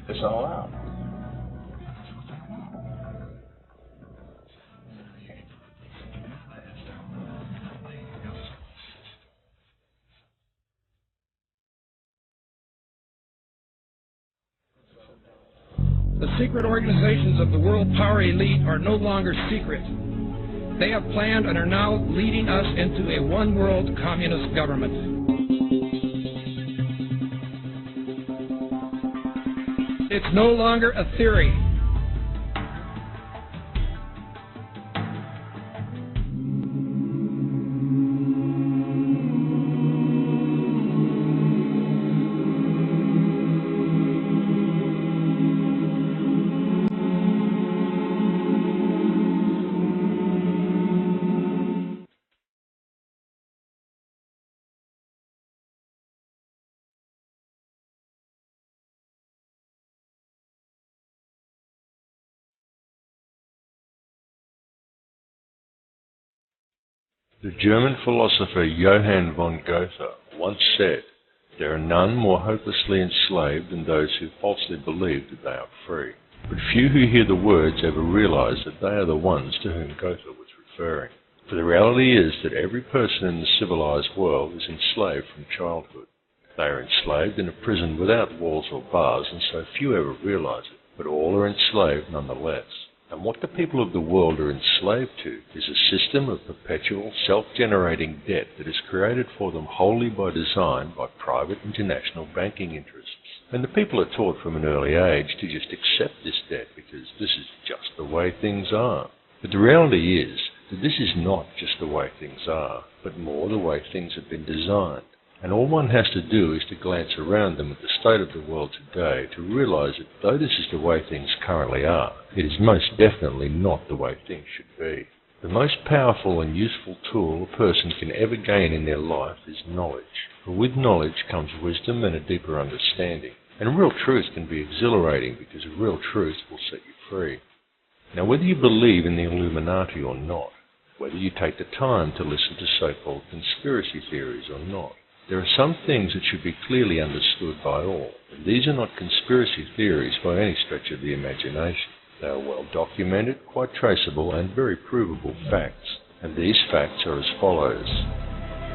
This all out. The secret organizations of the world power elite are no longer secret. They have planned and are now leading us into a one-world communist government. It's no longer a theory. The German philosopher Johann von Goethe once said, "There are none more hopelessly enslaved than those who falsely believe that they are free." But few who hear the words ever realize that they are the ones to whom Goethe was referring. For the reality is that every person in the civilized world is enslaved from childhood. They are enslaved in a prison without walls or bars, and so few ever realize it, but all are enslaved nonetheless. And what the people of the world are enslaved to is a system of perpetual, self-generating debt that is created for them wholly by design by private international banking interests. And the people are taught from an early age to just accept this debt because this is just the way things are. But the reality is that this is not just the way things are, but more the way things have been designed. And all one has to do is to glance around them at the state of the world today to realize that though this is the way things currently are, it is most definitely not the way things should be. The most powerful and useful tool a person can ever gain in their life is knowledge. For with knowledge comes wisdom and a deeper understanding. And real truth can be exhilarating because real truth will set you free. Now whether you believe in the Illuminati or not, whether you take the time to listen to so-called conspiracy theories or not, there are some things that should be clearly understood by all, and these are not conspiracy theories by any stretch of the imagination. They are well documented, quite traceable, and very provable facts, and these facts are as follows.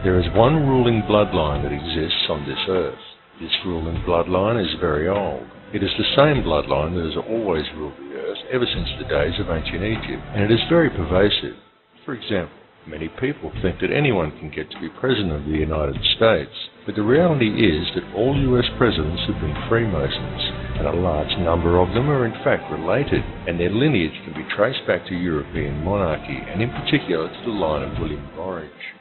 There is one ruling bloodline that exists on this earth. This ruling bloodline is very old. It is the same bloodline that has always ruled the earth ever since the days of ancient Egypt, and it is very pervasive. For example, many people think that anyone can get to be President of the United States, but the reality is that all US presidents have been Freemasons, and a large number of them are in fact related, and their lineage can be traced back to European monarchy, and in particular to the line of William of Orange.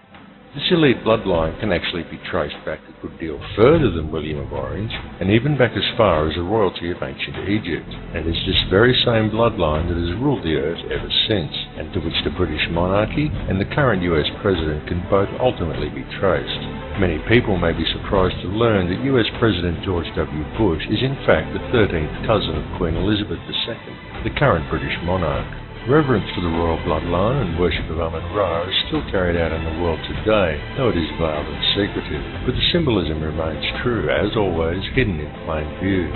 This elite bloodline can actually be traced back a good deal further than William of Orange, and even back as far as the royalty of ancient Egypt. And it is this very same bloodline that has ruled the earth ever since, and to which the British monarchy and the current US president can both ultimately be traced. Many people may be surprised to learn that US President George W. Bush is in fact the 13th cousin of Queen Elizabeth II, the current British monarch. Reverence for the royal bloodline and worship of Amun-Ra is still carried out in the world today, though it is veiled and secretive, but the symbolism remains true, as always, hidden in plain view.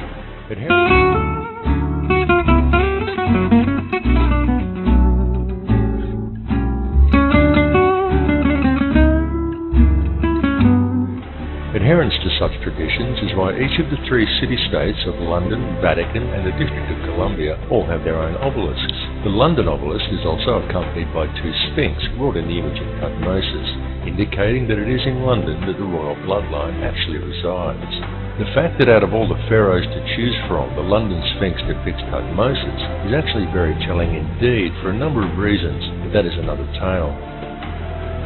Adherence to such traditions is why each of the three city-states of London, Vatican and the District of Columbia all have their own obelisks. The London obelisk is also accompanied by two sphinx wrought in the image of Tutmosis, indicating that it is in London that the royal bloodline actually resides. The fact that out of all the pharaohs to choose from, the London Sphinx depicts Tutmosis is actually very telling indeed for a number of reasons, but that is another tale.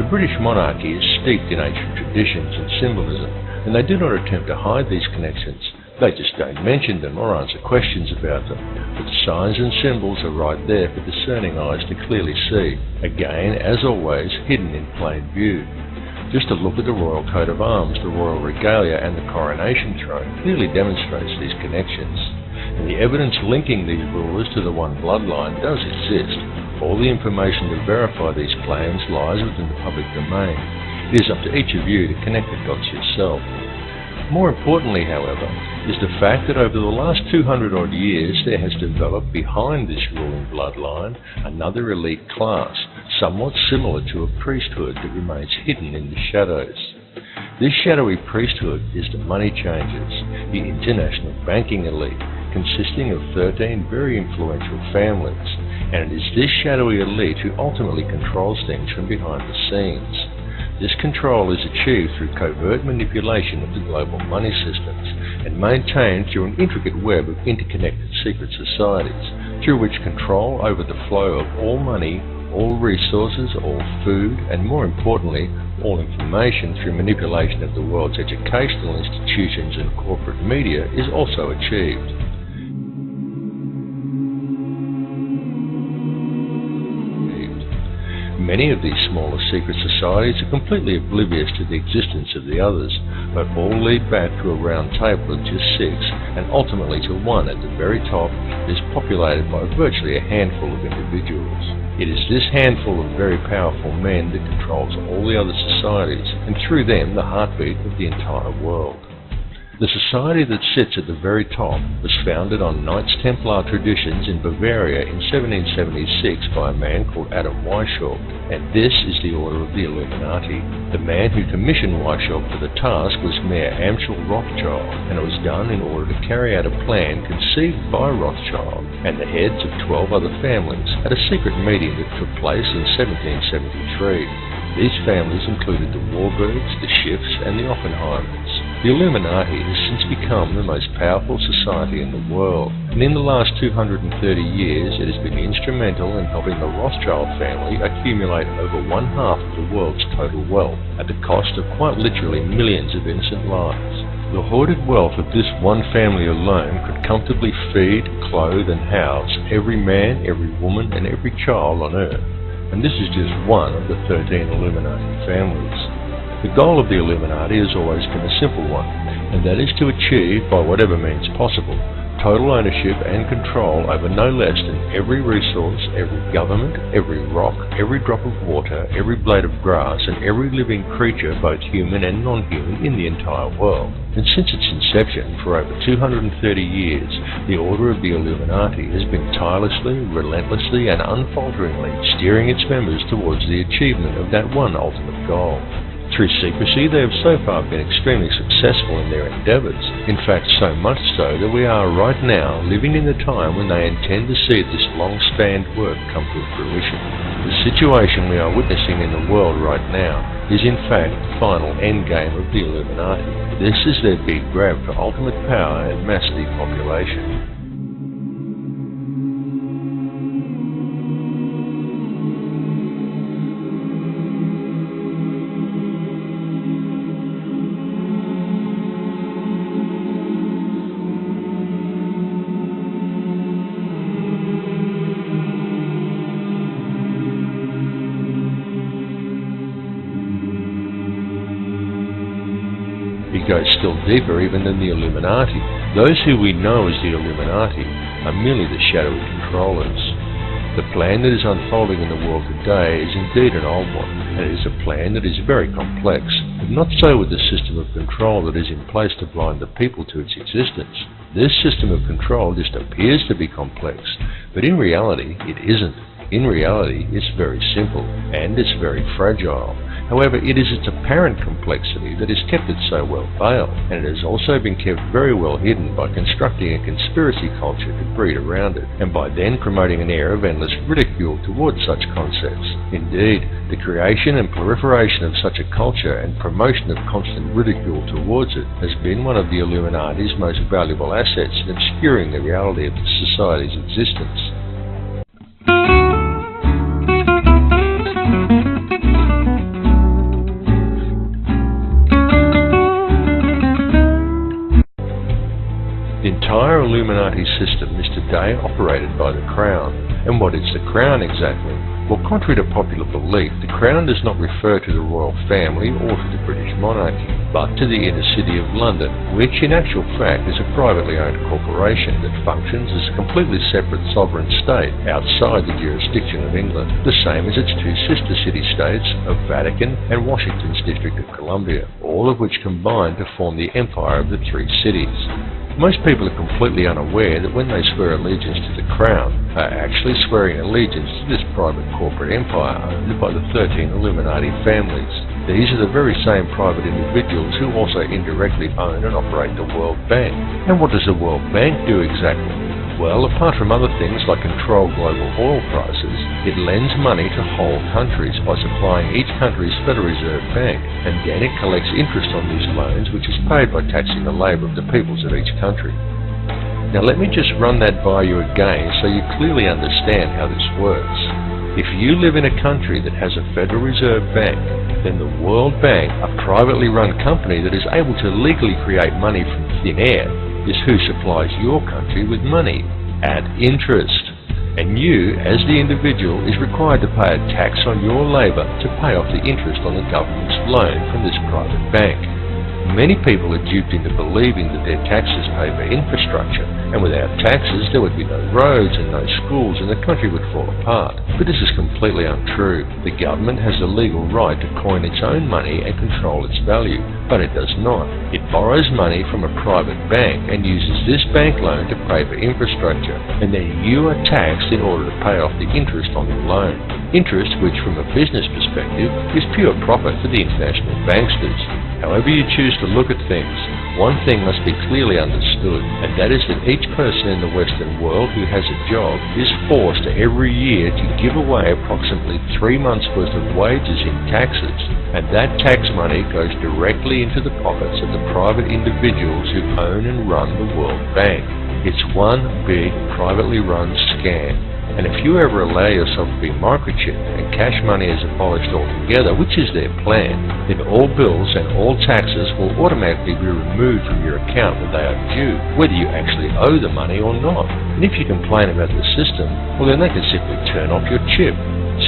The British monarchy is steeped in ancient traditions and symbolism, and they do not attempt to hide these connections. They just don't mention them or answer questions about them. But the signs and symbols are right there for discerning eyes to clearly see. Again, as always, hidden in plain view. Just a look at the royal coat of arms, the royal regalia and the coronation throne clearly demonstrates these connections. And the evidence linking these rulers to the one bloodline does exist. All the information to verify these claims lies within the public domain. It is up to each of you to connect the dots yourself. More importantly, however, is the fact that over the last 200-odd years there has developed behind this ruling bloodline another elite class, somewhat similar to a priesthood that remains hidden in the shadows. This shadowy priesthood is the money changers, the international banking elite, consisting of 13 very influential families, and it is this shadowy elite who ultimately controls things from behind the scenes. This control is achieved through covert manipulation of the global money systems and maintained through an intricate web of interconnected secret societies, through which control over the flow of all money, all resources, all food, and more importantly, all information through manipulation of the world's educational institutions and corporate media is also achieved. Many of these smaller secret societies are completely oblivious to the existence of the others, but all lead back to a round table of just 6, and ultimately to one at the very top that is populated by virtually a handful of individuals. It is this handful of very powerful men that controls all the other societies, and through them the heartbeat of the entire world. The society that sits at the very top was founded on Knights Templar traditions in Bavaria in 1776 by a man called Adam Weishaupt, and this is the order of the Illuminati. The man who commissioned Weishaupt for the task was Mayor Amschel Rothschild, and it was done in order to carry out a plan conceived by Rothschild and the heads of 12 other families at a secret meeting that took place in 1773. These families included the Warbirds, the Schiffs, and the Oppenheimers. The Illuminati has since become the most powerful society in the world, and in the last 230 years it has been instrumental in helping the Rothschild family accumulate over 1/2 of the world's total wealth, at the cost of quite literally millions of innocent lives. The hoarded wealth of this one family alone could comfortably feed, clothe, and house every man, every woman, and every child on Earth. And this is just one of the 13 Illuminati families. The goal of the Illuminati has always been a simple one, and that is to achieve, by whatever means possible, total ownership and control over no less than every resource, every government, every rock, every drop of water, every blade of grass, and every living creature, both human and non-human, in the entire world. And since its inception, for over 230 years, the order of the Illuminati has been tirelessly, relentlessly, and unfalteringly steering its members towards the achievement of that one ultimate goal. Through secrecy, they have so far been extremely successful in their endeavours. In fact, so much so that we are right now living in the time when they intend to see this long-spanned work come to fruition. The situation we are witnessing in the world right now is in fact the final endgame of the Illuminati. This is their big grab for ultimate power and mass depopulation. It goes still deeper even than the Illuminati. Those who we know as the Illuminati are merely the shadowy controllers. The plan that is unfolding in the world today is indeed an old one, and it is a plan that is very complex, but not so with the system of control that is in place to blind the people to its existence. This system of control just appears to be complex, but in reality it isn't. In reality, it's very simple, and it's very fragile. However, it is its apparent complexity that has kept it so well veiled, and it has also been kept very well hidden by constructing a conspiracy culture to breed around it, and by then promoting an air of endless ridicule towards such concepts. Indeed, the creation and proliferation of such a culture and promotion of constant ridicule towards it has been one of the Illuminati's most valuable assets in obscuring the reality of the society's existence. The entire Illuminati system is today operated by the Crown. And what is the Crown exactly? Well, contrary to popular belief, the Crown does not refer to the royal family or to the British monarchy, but to the inner city of London, which in actual fact is a privately owned corporation that functions as a completely separate sovereign state outside the jurisdiction of England, the same as its two sister city-states of Vatican and Washington's District of Columbia, all of which combine to form the empire of the three cities. Most people are completely unaware that when they swear allegiance to the Crown, they are actually swearing allegiance to this private corporate empire owned by the 13 Illuminati families. These are the very same private individuals who also indirectly own and operate the World Bank. And what does the World Bank do exactly? Well, apart from other things like control global oil prices, it lends money to whole countries by supplying each country's Federal Reserve Bank, and then it collects interest on these loans, which is paid by taxing the labour of the peoples of each country. Now let me just run that by you again so you clearly understand how this works. If you live in a country that has a Federal Reserve Bank, then the World Bank, a privately run company that is able to legally create money from thin air, is who supplies your country with money at interest. And you, as the individual, is required to pay a tax on your labour to pay off the interest on the government's loan from this private bank. Many people are duped into believing that their taxes pay for infrastructure, and without taxes there would be no roads and no schools and the country would fall apart. But this is completely untrue. The government has the legal right to coin its own money and control its value, but it does not. It borrows money from a private bank and uses this bank loan to pay for infrastructure, and then you are taxed in order to pay off the interest on the loan. Interest which, from a business perspective, is pure profit for the international banksters. However you choose to look at things, one thing must be clearly understood, and that is that each person in the Western world who has a job is forced every year to give away approximately 3 months' worth of wages in taxes, and that tax money goes directly into the pockets of the private individuals who own and run the World Bank. It's one big, privately run scam. And if you ever allow yourself to be microchipped and cash money is abolished altogether, which is their plan, then all bills and all taxes will automatically be removed from your account when they are due, whether you actually owe the money or not. And if you complain about the system, well then they can simply turn off your chip.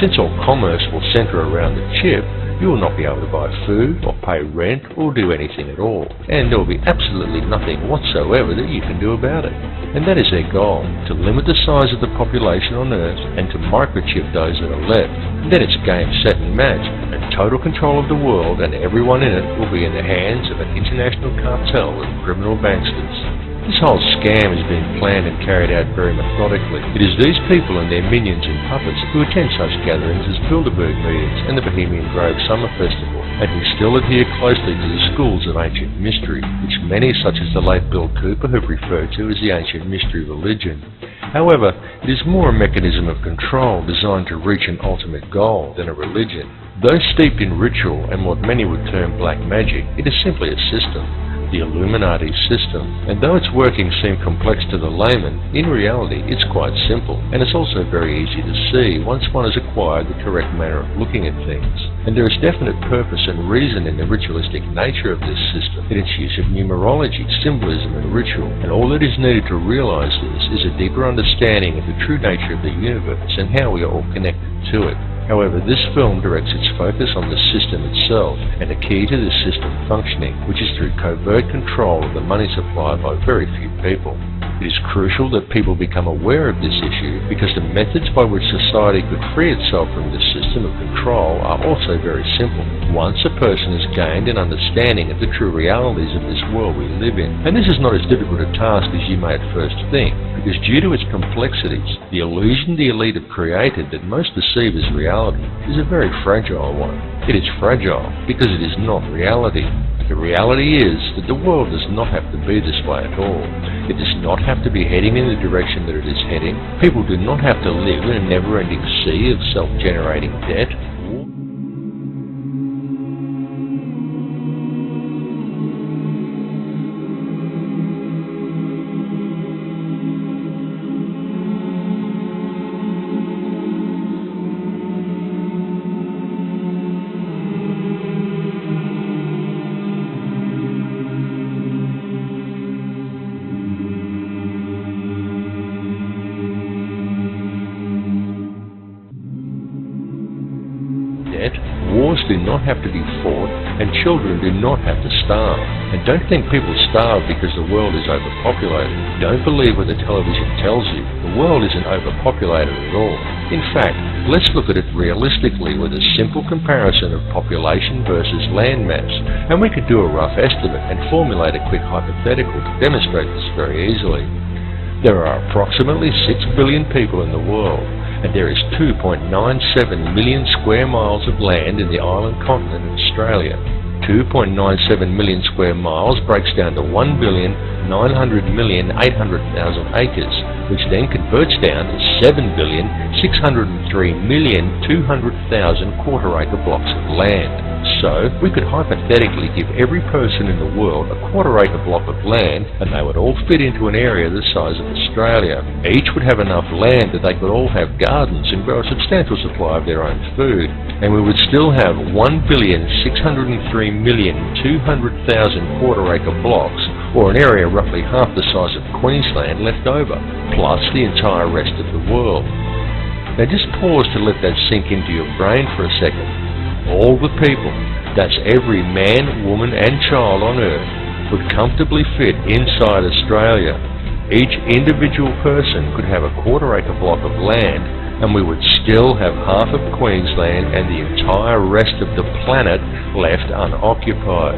Since all commerce will centre around the chip, you will not be able to buy food or pay rent or do anything at all, and there will be absolutely nothing whatsoever that you can do about it. And that is their goal, to limit the size of the population on Earth and to microchip those that are left. And then it's game, set and match, and total control of the world and everyone in it will be in the hands of an international cartel of criminal banksters. This whole scam is being planned and carried out very methodically. It is these people and their minions and puppets who attend such gatherings as Bilderberg meetings and the Bohemian Grove Summer Festival, and who still adhere closely to the schools of ancient mystery, which many such as the late Bill Cooper have referred to as the ancient mystery religion. However, it is more a mechanism of control designed to reach an ultimate goal than a religion. Though steeped in ritual and what many would term black magic, it is simply a system. The Illuminati system, and though its workings seem complex to the layman, in reality it's quite simple, and it's also very easy to see once one has acquired the correct manner of looking at things. And there is definite purpose and reason in the ritualistic nature of this system, in its use of numerology, symbolism and ritual, and all that is needed to realize this is a deeper understanding of the true nature of the universe and how we are all connected to it. However, this film directs its focus on the system itself and the key to the system functioning, which is through covert control of the money supply by very few people. It is crucial that people become aware of this issue because the methods by which society could free itself from this system of control are also very simple. Once a person has gained an understanding of the true realities of this world we live in, and this is not as difficult a task as you may at first think, because due to its complexities, the illusion the elite have created that most perceive as reality is a very fragile one. It is fragile because it is not reality. The reality is that the world does not have to be this way at all. It does not have to be heading in the direction that it is heading. People do not have to live in a never-ending sea of self-generating debt. Wars do not have to be fought, and children do not have to starve. And don't think people starve because the world is overpopulated. Don't believe what the television tells you. The world isn't overpopulated at all. In fact, let's look at it realistically with a simple comparison of population versus land mass. And we could do a rough estimate and formulate a quick hypothetical to demonstrate this very easily. There are approximately 6 billion people in the world, and there is 2.97 million square miles of land in the island continent of Australia. 2.97 million square miles breaks down to 1,900,800,000 acres, which then converts down to 7,603,200,000 quarter-acre blocks of land. So, we could hypothetically give every person in the world a quarter-acre block of land, and they would all fit into an area the size of Australia. Each would have enough land that they could all have gardens and grow a substantial supply of their own food. And we would still have 1,603,200,000 quarter-acre blocks, or an area roughly half the size of Queensland, left over, plus the entire rest of the world. Now just pause to let that sink into your brain for a second. All the people, that's every man, woman and child on Earth, would comfortably fit inside Australia. Each individual person could have a quarter-acre block of land, and we would still have half of Queensland and the entire rest of the planet left unoccupied.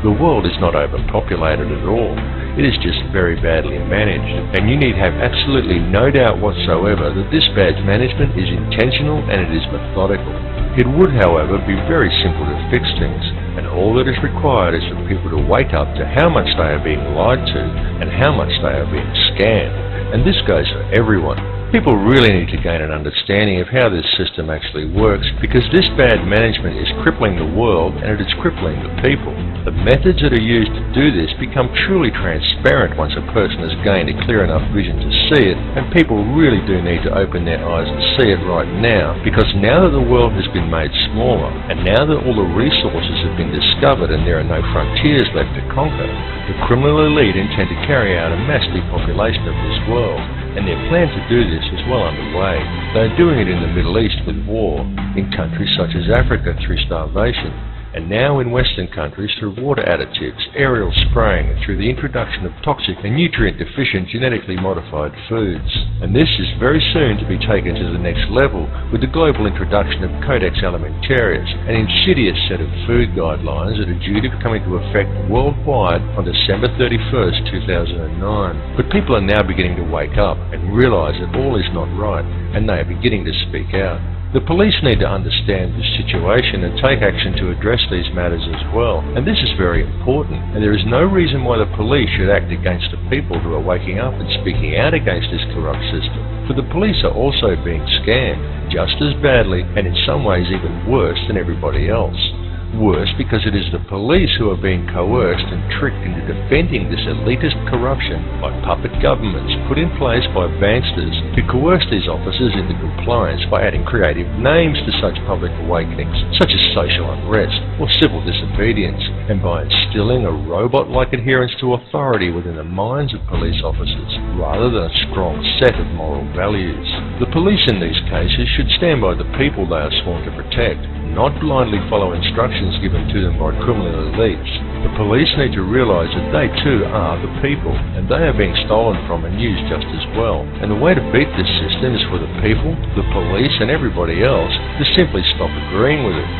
The world is not overpopulated at all. It is just very badly managed, and you need have absolutely no doubt whatsoever that this bad management is intentional and it is methodical. It would, however, be very simple to fix things, and all that is required is for people to wake up to how much they are being lied to and how much they are being scammed. And this goes for everyone. People really need to gain an understanding of how this system actually works, because this bad management is crippling the world and it is crippling the people. The methods that are used to do this become truly transparent once a person has gained a clear enough vision to see it, and people really do need to open their eyes to see it right now, because now that the world has been made smaller, and now that all the resources have been discovered and there are no frontiers left to conquer, the criminal elite intend to carry out a mass depopulation of this world. And their plan to do this is well underway. They are doing it in the Middle East with war, in countries such as Africa through starvation, and now in Western countries through water additives, aerial spraying, and through the introduction of toxic and nutrient-deficient genetically modified foods. And this is very soon to be taken to the next level with the global introduction of Codex Alimentarius, an insidious set of food guidelines that are due to come into effect worldwide on December 31st, 2009. But people are now beginning to wake up and realise that all is not right, and they are beginning to speak out. The police need to understand this situation and take action to address these matters as well, and this is very important, and there is no reason why the police should act against the people who are waking up and speaking out against this corrupt system, for the police are also being scammed, just as badly and in some ways even worse than everybody else. Worse because it is the police who are being coerced and tricked into defending this elitist corruption by puppet governments put in place by banksters who coerce these officers into compliance by adding creative names to such public awakenings, such as social unrest or civil disobedience, and by instilling a robot-like adherence to authority within the minds of police officers, rather than a strong set of moral values. The police in these cases should stand by the people they are sworn to protect, not blindly follow instructions given to them by criminal elites. The police need to realise that they too are the people, and they are being stolen from and used just as well. And the way to beat this system is for the people, the police and everybody else to simply stop agreeing with it.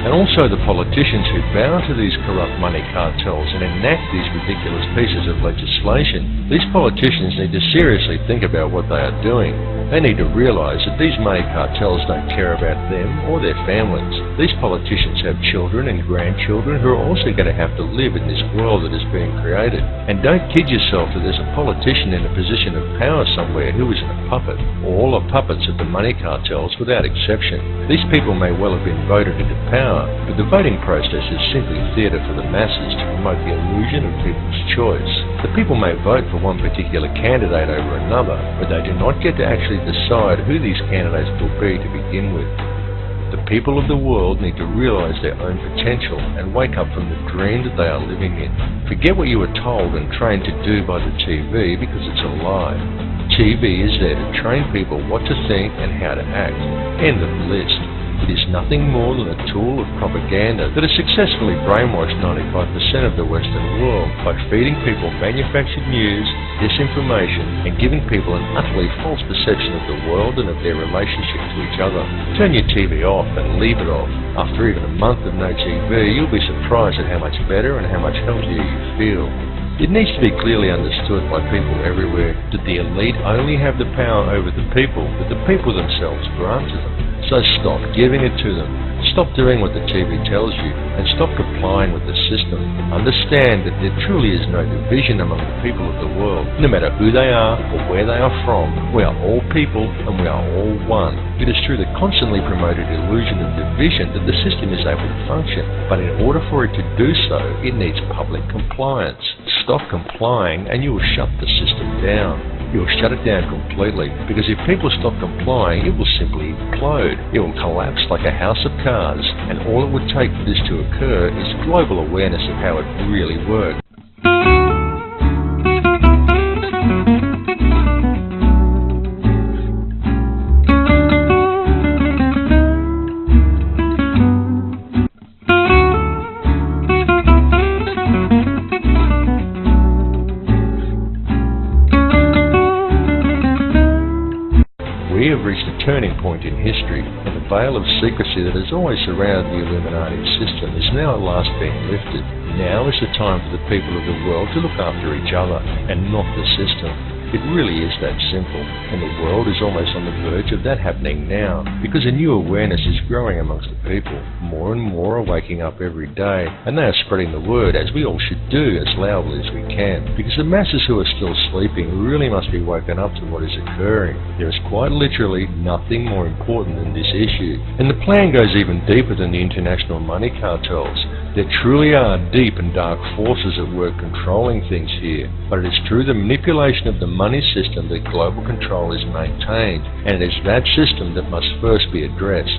And also the politicians who bow to these corrupt money cartels and enact these ridiculous pieces of legislation. These politicians need to seriously think about what they are doing. They need to realize that these money cartels don't care about them or their families. These politicians have children and grandchildren who are also going to have to live in this world that is being created. And don't kid yourself that there's a politician in a position of power somewhere who isn't a puppet. All are puppets of the money cartels without exception. These people may well have been voted into power, but the voting process is simply theatre for the masses to promote the illusion of people's choice. The people may vote for one particular candidate over another, but they do not get to actually decide who these candidates will be to begin with. The people of the world need to realize their own potential and wake up from the dream that they are living in. Forget what you were told and trained to do by the TV, because it's a lie. TV is there to train people what to think and how to act. End of the list. It is nothing more than a tool of propaganda that has successfully brainwashed 95% of the Western world by feeding people manufactured news, disinformation, and giving people an utterly false perception of the world and of their relationship to each other. Turn your TV off and leave it off. After even a month of no TV, you'll be surprised at how much better and how much healthier you feel. It needs to be clearly understood by people everywhere that the elite only have the power over the people that the people themselves grant to them. So stop giving it to them. Stop doing what the TV tells you and stop complying with the system. Understand that there truly is no division among the people of the world. No matter who they are or where they are from, we are all people and we are all one. It is through the constantly promoted illusion of division that the system is able to function. But in order for it to do so, it needs public compliance. Stop complying and you will shut the system down. You will shut it down completely, because if people stop complying, it will simply implode. It will collapse like a house of cards, and all it would take for this to occur is global awareness of how it really works. We have reached a turning point in history, and the veil of secrecy that has always surrounded the Illuminati system is now at last being lifted. Now is the time for the people of the world to look after each other, and not the system. It really is that simple, and the world is almost on the verge of that happening now, because a new awareness is growing amongst the people. More and more are waking up every day, and they are spreading the word, as we all should do, as loudly as we can, because the masses who are still sleeping really must be woken up to what is occurring. There is quite literally nothing more important than this issue, and the plan goes even deeper than the international money cartels. There truly are deep and dark forces at work controlling things here, but it is through the manipulation of the money system that global control is maintained, and it is that system that must first be addressed.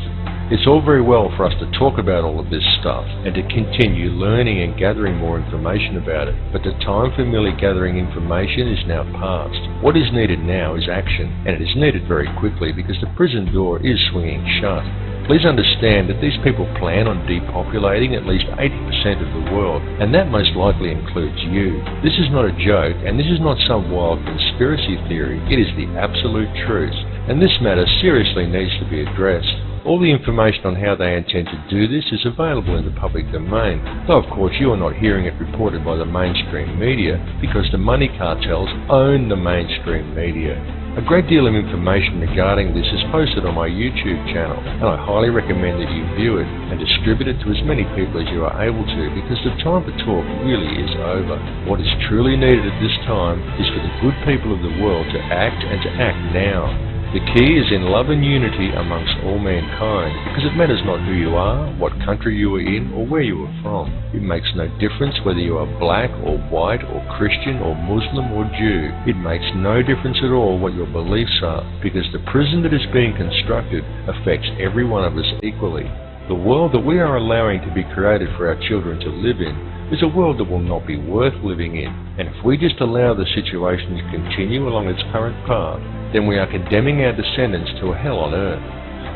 It's all very well for us to talk about all of this stuff and to continue learning and gathering more information about it, but the time for merely gathering information is now past. What is needed now is action, and it is needed very quickly because the prison door is swinging shut. Please understand that these people plan on depopulating at least 80% of the world, and that most likely includes you. This is not a joke, and this is not some wild conspiracy theory. It is the absolute truth, and this matter seriously needs to be addressed. All the information on how they intend to do this is available in the public domain, though of course you are not hearing it reported by the mainstream media, because the money cartels own the mainstream media. A great deal of information regarding this is posted on my YouTube channel, and I highly recommend that you view it and distribute it to as many people as you are able to, because the time for talk really is over. What is truly needed at this time is for the good people of the world to act, and to act now. The key is in love and unity amongst all mankind, because it matters not who you are, what country you are in, or where you are from. It makes no difference whether you are black or white or Christian or Muslim or Jew. It makes no difference at all what your beliefs are, because the prison that is being constructed affects every one of us equally. The world that we are allowing to be created for our children to live in is a world that will not be worth living in, and if we just allow the situation to continue along its current path, then we are condemning our descendants to a hell on earth.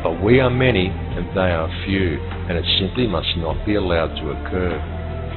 But we are many and they are few, and it simply must not be allowed to occur.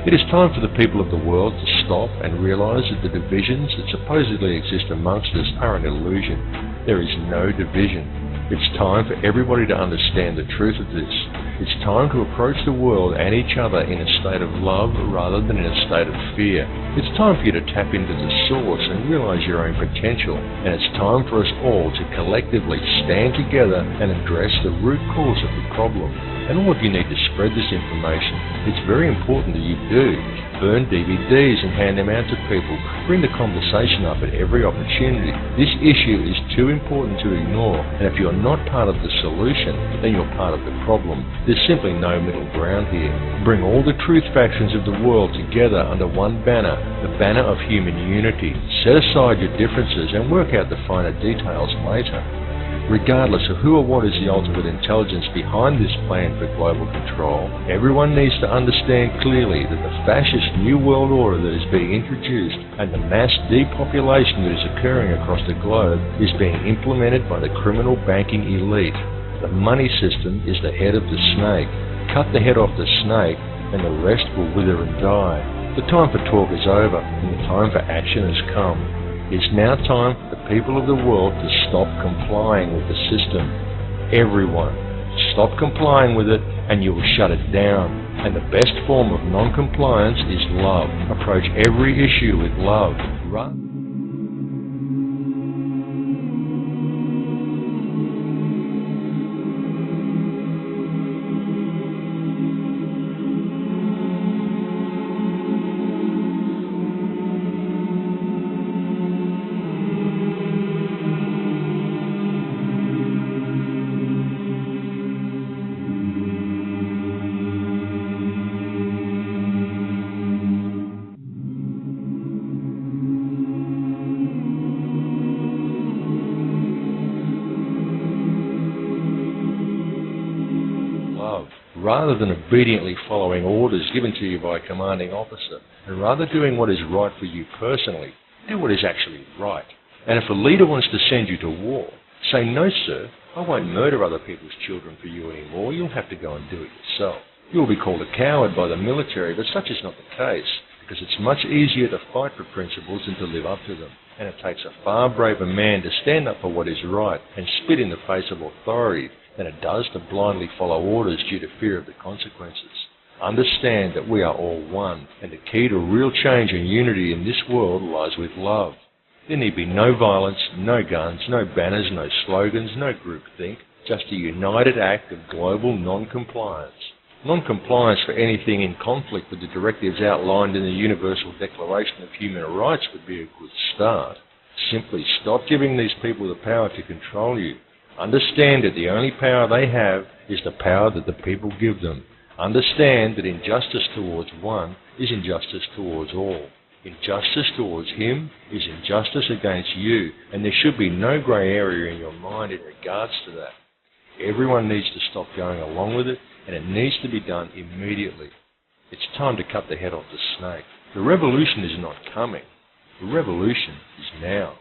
It is time for the people of the world to stop and realize that the divisions that supposedly exist amongst us are an illusion. There is no division. It's time for everybody to understand the truth of this. It's time to approach the world and each other in a state of love rather than in a state of fear. It's time for you to tap into the source and realize your own potential. And it's time for us all to collectively stand together and address the root cause of the problem. And all of you need to spread this information. It's very important that you do. Burn DVDs and hand them out to people. Bring the conversation up at every opportunity. This issue is too important to ignore, and if you're not part of the solution, then you're part of the problem. There's simply no middle ground here. Bring all the truth factions of the world together under one banner, the banner of human unity. Set aside your differences and work out the finer details later. Regardless of who or what is the ultimate intelligence behind this plan for global control, everyone needs to understand clearly that the fascist New World Order that is being introduced and the mass depopulation that is occurring across the globe is being implemented by the criminal banking elite. The money system is the head of the snake. Cut the head off the snake and the rest will wither and die. The time for talk is over and the time for action has come. It's now time for the people of the world to stop complying with the system. Everyone, stop complying with it and you will shut it down. And the best form of non-compliance is love. Approach every issue with love. Rather than obediently following orders given to you by a commanding officer, and rather doing what is right for you personally, do what is actually right. And if a leader wants to send you to war, say, "No, sir, I won't murder other people's children for you anymore. You'll have to go and do it yourself." You'll be called a coward by the military, but such is not the case, because it's much easier to fight for principles than to live up to them. And it takes a far braver man to stand up for what is right and spit in the face of authority than it does to blindly follow orders due to fear of the consequences. Understand that we are all one, and the key to real change and unity in this world lies with love. There need be no violence, no guns, no banners, no slogans, no groupthink, just a united act of global non-compliance. Non-compliance for anything in conflict with the directives outlined in the Universal Declaration of Human Rights would be a good start. Simply stop giving these people the power to control you. Understand that the only power they have is the power that the people give them. Understand that injustice towards one is injustice towards all. Injustice towards him is injustice against you, and there should be no grey area in your mind in regards to that. Everyone needs to stop going along with it, and it needs to be done immediately. It's time to cut the head off the snake. The revolution is not coming. The revolution is now.